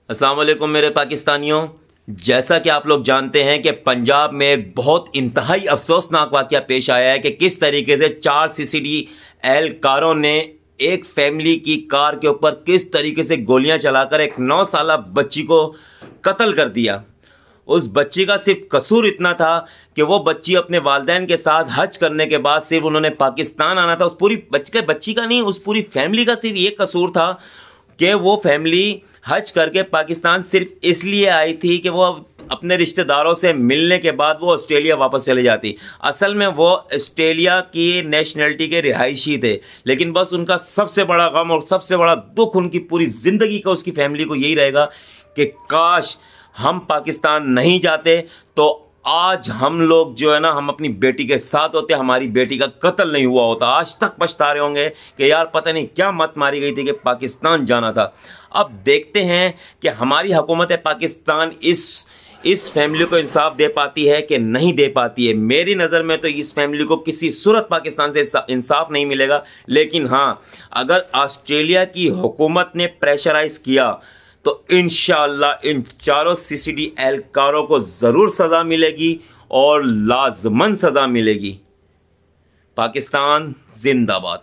السلام علیکم میرے پاکستانیوں، جیسا کہ آپ لوگ جانتے ہیں کہ پنجاب میں ایک بہت انتہائی افسوسناک واقعہ پیش آیا ہے کہ کس طریقے سے 4 CCD اہلکاروں نے ایک فیملی کی کار کے اوپر کس طریقے سے گولیاں چلا کر ایک 9 سالہ بچی کو قتل کر دیا۔ اس بچی کا صرف قصور اتنا تھا کہ وہ بچی اپنے والدین کے ساتھ حج کرنے کے بعد صرف انہوں نے پاکستان آنا تھا۔ اس پوری بچی کا نہیں، اس پوری فیملی کا صرف یہ قصور تھا کہ وہ فیملی حج کر کے پاکستان صرف اس لیے آئی تھی کہ وہ اپنے رشتہ داروں سے ملنے کے بعد وہ آسٹریلیا واپس چلے جاتی۔ اصل میں وہ آسٹریلیا کی نیشنلٹی کے رہائشی تھے، لیکن بس ان کا سب سے بڑا غم اور سب سے بڑا دکھ ان کی پوری زندگی کا، اس کی فیملی کو یہی رہے گا کہ کاش ہم پاکستان نہیں جاتے تو آج ہم لوگ جو ہے نا، ہم اپنی بیٹی کے ساتھ ہوتے، ہماری بیٹی کا قتل نہیں ہوا ہوتا۔ آج تک پچھتا رہے ہوں گے کہ یار پتہ نہیں کیا مت ماری گئی تھی کہ پاکستان جانا تھا۔ اب دیکھتے ہیں کہ ہماری حکومت پاکستان اس فیملی کو انصاف دے پاتی ہے کہ نہیں دے پاتی ہے۔ میری نظر میں تو اس فیملی کو کسی صورت پاکستان سے انصاف نہیں ملے گا، لیکن ہاں، اگر آسٹریلیا کی حکومت نے پریشرائز کیا تو انشاءاللہ ان 4 CCD اہلکاروں کو ضرور سزا ملے گی اور لازماً سزا ملے گی۔ پاکستان زندہ باد۔